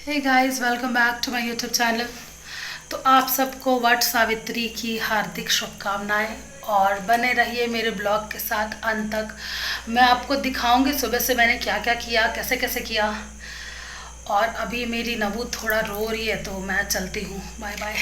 Hey guys, welcome back to my YouTube channel. तो आप सबको वट सावित्री की हार्दिक शुभकामनाएं और बने रहिए मेरे ब्लॉग के साथ अंत तक। मैं आपको दिखाऊंगी सुबह से मैंने क्या क्या किया, कैसे कैसे किया। और अभी मेरी नबू थोड़ा रो रही है तो मैं चलती हूँ। Bye bye.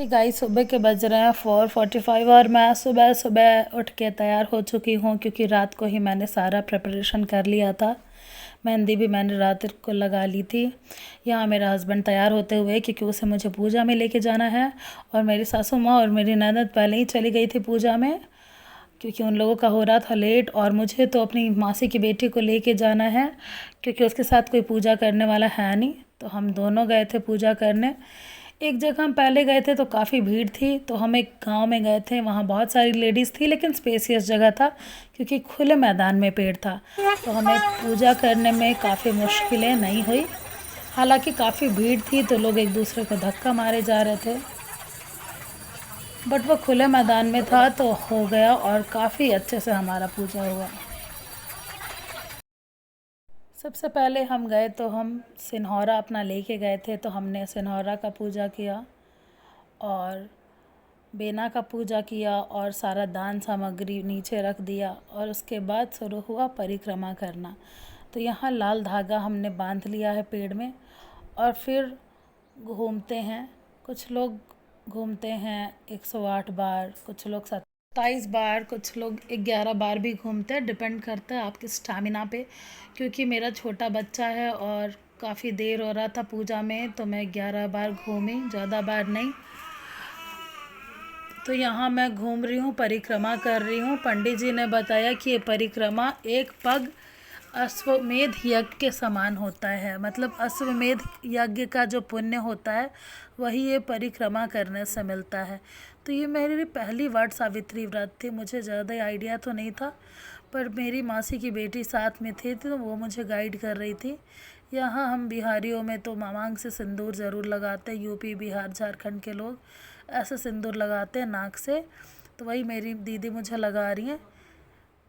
गाइस, सुबह के बज रहे हैं 4:45 और मैं सुबह सुबह उठ के तैयार हो चुकी हूँ क्योंकि रात को ही मैंने सारा प्रिपरेशन कर लिया था। मेहंदी भी मैंने रात को लगा ली थी। यहाँ मेरा हस्बैंड तैयार होते हुए क्योंकि उसे मुझे पूजा में लेके जाना है। और मेरी सासू माँ और मेरी ननद पहले ही चली गई थी पूजा में क्योंकि उन लोगों का हो रहा था लेट। और मुझे तो अपनी मासी की बेटी को लेके जाना है क्योंकि उसके साथ कोई पूजा करने वाला है नहीं। तो हम दोनों गए थे पूजा करने। एक जगह हम पहले गए थे तो काफ़ी भीड़ थी, तो हम एक गांव में गए थे, वहाँ बहुत सारी लेडीज़ थी लेकिन स्पेसियस जगह था क्योंकि खुले मैदान में पेड़ था। तो हमें पूजा करने में काफ़ी मुश्किलें नहीं हुई। हालांकि काफ़ी भीड़ थी तो लोग एक दूसरे को धक्का मारे जा रहे थे, बट वो खुले मैदान में था तो हो गया और काफ़ी अच्छे से हमारा पूजा हुआ। सबसे पहले हम गए तो हम सिन्होरा अपना लेके गए थे, तो हमने सिन्होरा का पूजा किया और बेना का पूजा किया और सारा दान सामग्री नीचे रख दिया। और उसके बाद शुरू हुआ परिक्रमा करना। तो यहाँ लाल धागा हमने बांध लिया है पेड़ में और फिर घूमते हैं। कुछ लोग घूमते हैं 108 बार, कुछ लोग 27 बार, कुछ लोग 11 बार भी घूमते हैं। डिपेंड करता है आपके स्टैमिना पे। क्योंकि मेरा छोटा बच्चा है और काफ़ी देर हो रहा था पूजा में तो मैं 11 बार घूमी, ज़्यादा बार नहीं। तो यहाँ मैं घूम रही हूँ, परिक्रमा कर रही हूँ। पंडित जी ने बताया कि ये परिक्रमा एक पग अश्वमेध यज्ञ के समान होता है। मतलब अश्वमेध यज्ञ का जो पुण्य होता है वही ये परिक्रमा करने से मिलता है। तो ये मेरी पहली वट सावित्री व्रत थी। मुझे ज़्यादा आइडिया तो नहीं था, पर मेरी मासी की बेटी साथ में थी तो वो मुझे गाइड कर रही थी। यहाँ हम बिहारियों में तो मांग से सिंदूर ज़रूर लगाते हैं। यूपी, बिहार, झारखंड के लोग ऐसे सिंदूर लगाते हैं नाक से। तो वही मेरी दीदी मुझे लगा रही हैं।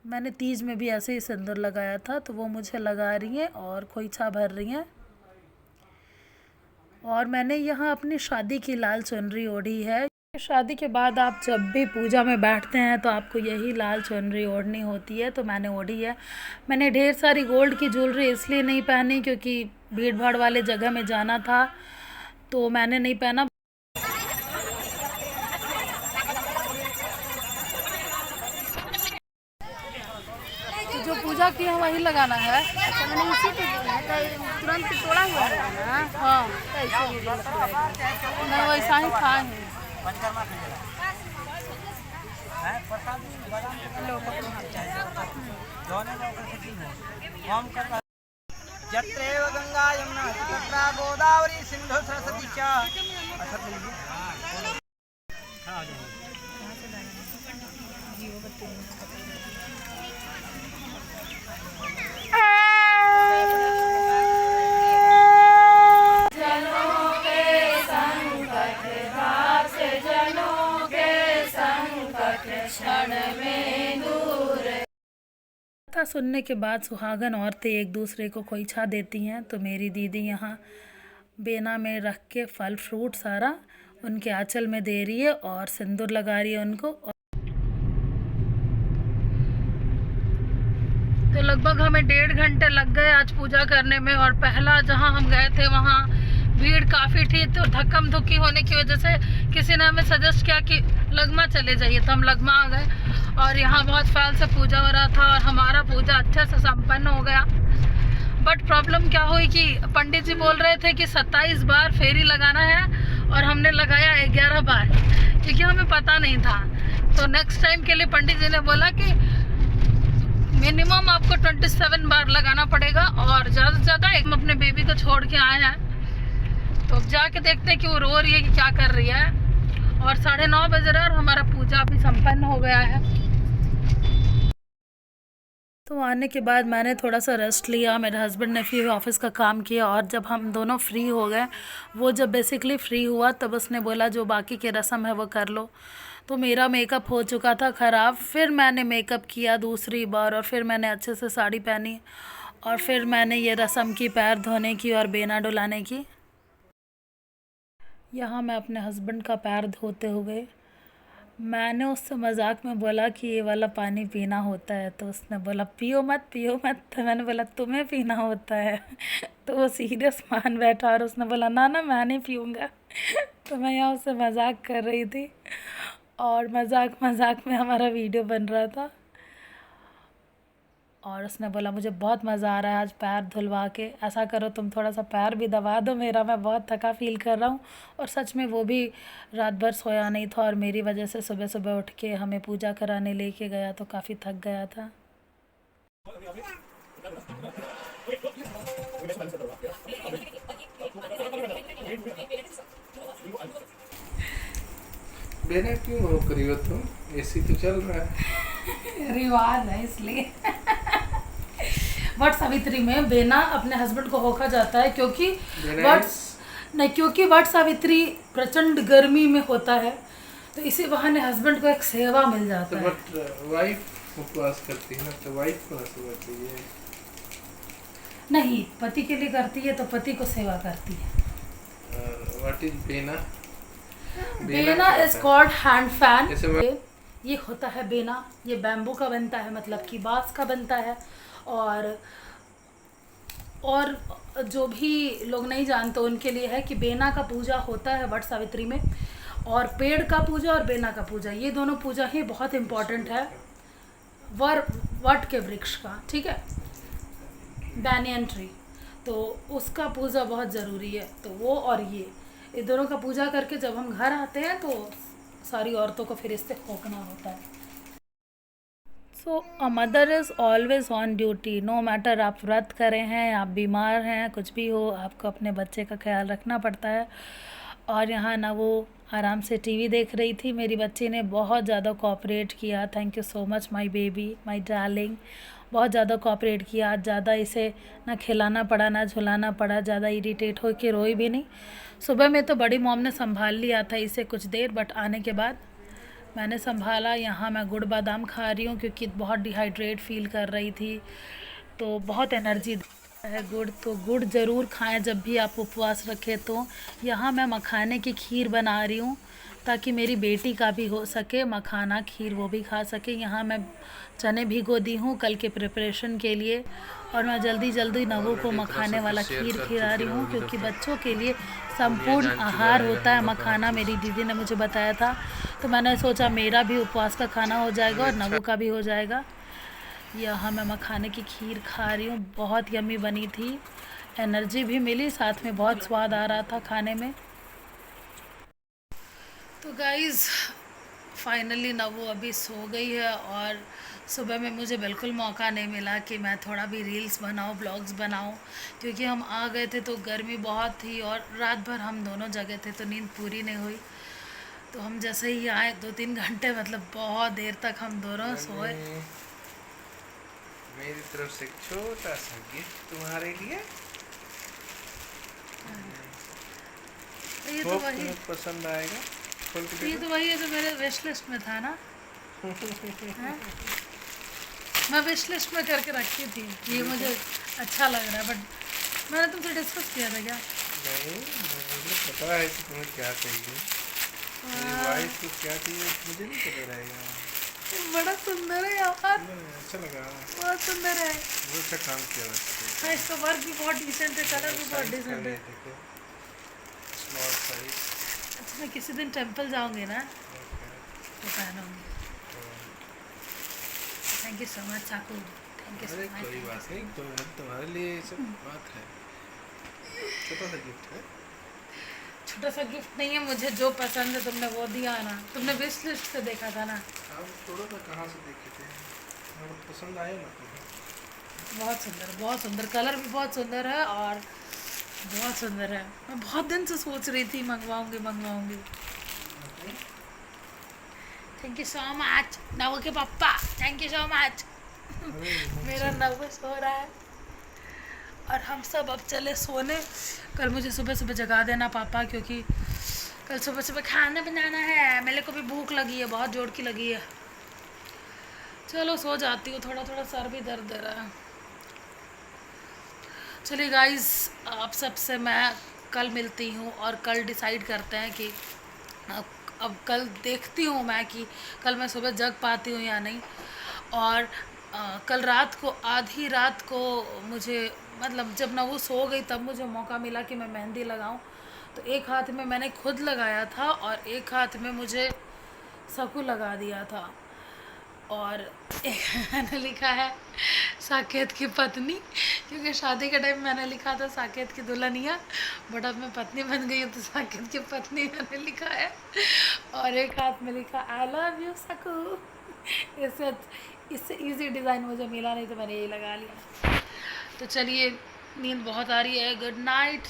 मैंने तीज में भी ऐसे ही सिंदूर लगाया था तो वो मुझे लगा रही हैं और खोइछा भर रही हैं। और मैंने यहाँ अपनी शादी की लाल चुनरी ओढ़ी है। शादी के बाद आप जब भी पूजा में बैठते हैं तो आपको यही लाल चुनरी ओढ़नी होती है, तो मैंने ओढ़ी है। मैंने ढेर सारी गोल्ड की ज्वेलरी इसलिए नहीं पहनी क्योंकि भीड़ भाड़ वाले जगह में जाना था तो मैंने नहीं पहना। जो पूजा किया वही लगाना है। अच्छा, मैंने इसी पे तुरंत तोड़ा हुआ है ना। हाँ, तो ऐसे मैं वैसा ही खाए हैं। यत्रैव गंगा यमुना तत्र गोदावरी सिंधु सरस्वती च। कथा सुनने के बाद सुहागन औरतें एक दूसरे को खोइछा देती हैं। तो मेरी दीदी यहाँ बेना में रख के फल फ्रूट सारा उनके आंचल में दे रही है और सिंदूर लगा रही है उनको। तो लगभग हमें 1.5 घंटे लग गए आज पूजा करने में। और पहला जहाँ हम गए थे वहाँ भीड़ काफ़ी थी तो धक्कम धुक्की होने की वजह से किसी ने हमें सजेस्ट किया कि लगमा चले जाइए, तो हम लगमा आ गए। और यहाँ बहुत फैल से पूजा हो रहा था और हमारा पूजा अच्छे से संपन्न हो गया। बट प्रॉब्लम क्या हुई कि पंडित जी बोल रहे थे कि 27 बार फेरी लगाना है और हमने लगाया 11 बार क्योंकि हमें पता नहीं था। तो नेक्स्ट टाइम के लिए पंडित जी ने बोला कि मिनिमम आपको 27 बार लगाना पड़ेगा और ज़्यादा से ज़्यादा एक हम अपने बेबी को छोड़ के आए हैं तो अब जाके देखते हैं कि वो रो रही है कि क्या कर रही है। और 9:30 बज रहा है और हमारा पूजा भी संपन्न हो गया है। तो आने के बाद मैंने थोड़ा सा रेस्ट लिया, मेरे हस्बैंड ने फिर ऑफिस का काम किया और जब हम दोनों फ्री हो गए, वो जब बेसिकली फ्री हुआ तब उसने बोला जो बाकी के रस्म है वो कर लो। तो मेरा मेकअप हो चुका था ख़राब, फिर मैंने मेकअप किया दूसरी बार और फिर मैंने अच्छे से साड़ी पहनी और फिर मैंने ये रस्म की, पैर धोने की और बेना डुलाने की। यहाँ मैं अपने हस्बैंड का पैर धोते हुए, मैंने उससे मजाक में बोला कि ये वाला पानी पीना होता है, तो उसने बोला पियो मत पियो मत। तो मैंने बोला तुम्हें पीना होता है। तो वो सीरियस मान बैठा और उसने बोला ना ना मैं नहीं पीऊँगा। तो मैं यहाँ उससे मजाक कर रही थी और मजाक मजाक में हमारा वीडियो बन रहा था और उसने बोला मुझे बहुत मज़ा आ रहा है आज पैर धुलवा के, ऐसा करो तुम थोड़ा सा पैर भी दबा दो मेरा, मैं बहुत थका फील कर रहा हूँ। और सच में वो भी रात भर सोया नहीं था और मेरी वजह से सुबह सुबह उठ के हमें पूजा कराने लेके गया तो काफ़ी थक गया था। बेना क्यों हो करी हो तुम? एसी तो चल रहा है। रिवाज है इसलिए। वट सावित्री में बेना अपने हस्बैंड को होका जाता है क्योंकि वट सावित्री प्रचंड गर्मी में होता है, तो इसी बहाने हस्बैंड को एक सेवा मिल जाता है। बट वाइफ उपवास करती है ना, तो वाइफ को सेवा चाहिए। नहीं, पति के लिए करती है तो पति को सेवा करती है। व्हाट इज बेना? बेना इज कॉल्ड हैंड फैन। ये होता है बेना, ये बैम्बू का बनता है, मतलब कि बांस का बनता है। और जो भी लोग नहीं जानते उनके लिए है कि बेना का पूजा होता है वट सावित्री में, और पेड़ का पूजा और बेना का पूजा, ये दोनों पूजा ही बहुत इम्पॉर्टेंट है वट के वृक्ष का, ठीक है, बैनियन ट्री, तो उसका पूजा बहुत ज़रूरी है। तो वो और ये दोनों का पूजा करके जब हम घर आते हैं तो सारी औरतों को फिर इससे खोकना होता है। So a mother is always on duty, no matter आप व्रत करें हैं, आप बीमार हैं, कुछ भी हो, आपको अपने बच्चे का ख्याल रखना पड़ता है। और यहाँ ना वो आराम से टीवी देख रही थी, मेरी बच्ची ने बहुत ज़्यादा कोऑपरेट किया। Thank you so much my baby, my darling, बहुत ज़्यादा कोऑपरेट किया। आज ज़्यादा इसे ना खिलाना पड़ा ना झुलाना पड़ा, ज़्यादा इरिटेट हो के रोई भी नहीं। सुबह में तो बड़ी मॉम ने संभाल लिया था इसे कुछ देर, बट आने के बाद मैंने संभाला। यहाँ मैं गुड़ बादाम खा रही हूँ क्योंकि बहुत डिहाइड्रेट फील कर रही थी, तो बहुत एनर्जी है गुड़, तो गुड़ ज़रूर खाएं जब भी आप उपवास रखें। तो यहाँ मैं मखाने की खीर बना रही हूँ ताकि मेरी बेटी का भी हो सके मखाना खीर, वो भी खा सके। यहाँ मैं चने भिगो दी हूँ कल के प्रिपरेशन के लिए, और मैं जल्दी जल्दी नवों को मखाने वाला खीर खिला रही हूँ क्योंकि बच्चों के लिए संपूर्ण आहार होता है मखाना, मेरी दीदी ने मुझे बताया था। तो मैंने सोचा मेरा भी उपवास का खाना हो जाएगा और नवों का भी हो जाएगा। यहाँ मैं मखाने की खीर खा रही हूँ, बहुत यम्मी बनी थी, एनर्जी भी मिली, साथ में बहुत स्वाद आ रहा था खाने में। तो गाइज़ फाइनली नवो अभी सो गई है और सुबह में मुझे बिल्कुल मौका नहीं मिला कि मैं थोड़ा भी रील्स बनाऊँ, ब्लॉग्स बनाऊँ, क्योंकि हम आ गए थे तो गर्मी बहुत थी और रात भर हम दोनों जगह थे तो नींद पूरी नहीं हुई। तो हम जैसे ही आए 2-3 घंटे, मतलब बहुत देर तक हम दोनों सोए। मेरी तरफ से एक छोटा सा गिफ्ट तुम्हारे लिए। ये तो वही, तुम्हें पसंद आएगा। ये तो वही है जो मेरे विश लिस्ट में था ना। हाँ? मैं विश लिस्ट में करके रखी थी, ये मुझे अच्छा लग रहा है, बट मैंने तुमसे डिस्कस किया था क्या? नहीं, मुझे पता है कि तुम्हें क्या चाहिए, मेरी वाइफ को क्या चाहिए मुझे नहीं पता रहेगा। बड़ा सुंदर है यार, अच्छा लगा, बहुत सुंदर है, बहुत अच्छा काम किया वैसे। हाँ, इसका वर्क भी बहुत डिसेंट है, कलर भी बहुत डिसेंट है। देखो स्मॉल साइज। अच्छा, मैं किसी दिन टेंपल जाऊंगी ना तो पहनूंगी। थैंक यू सो मच चाकू, थैंक यू सो अरे मच। कोई बात नहीं, तुम्हारे लिए ये सब बात है, छोटा सा गिफ्ट है। छोटा सा गिफ्ट नहीं है, मुझे जो पसंद है तुमने वो दिया ना, तुमने विश लिस्ट से देखा था ना। आप थोड़ा सा कहाँ से देखे थे, पसंद आया ना तुम्हें? बहुत सुंदर, बहुत सुंदर, कलर भी बहुत सुंदर है और बहुत सुंदर है। मैं बहुत दिन से सोच रही थी मंगवाऊंगी। थैंक यू सो मच नव के पापा, थैंक यू सो मच। मेरा नव सो रहा है और हम सब अब चले सोने। कल मुझे सुबह सुबह जगा देना पापा, क्योंकि कल सुबह सुबह खाना बनाना है। मेरे को भी भूख लगी है, बहुत जोर की लगी है। चलो सो जाती हूँ, थोड़ा थोड़ा सर भी दर्द दे रहा है। चलिए गाइस, आप सबसे मैं कल मिलती हूँ और कल डिसाइड करते हैं कि अब कल देखती हूँ मैं कि कल मैं सुबह जग पाती हूँ या नहीं। और कल रात को, आधी रात को मुझे, मतलब जब ना वो सो गई तब मुझे मौका मिला कि मैं मेहंदी लगाऊं। तो एक हाथ में मैंने खुद लगाया था और एक हाथ में मुझे सकू लगा दिया था। और एक मैंने लिखा है साकेत की पत्नी, क्योंकि शादी के टाइम मैंने लिखा था साकेत की दुल्हनिया, बट अब मैं पत्नी बन गई हूँ तो साकेत की पत्नी मैंने लिखा है। और एक हाथ में लिखा आई लव यू सकू। इससे इजी डिज़ाइन मुझे मिला नहीं तो मैंने यही लगा लिया। तो चलिए, नींद बहुत आ रही है। Good night.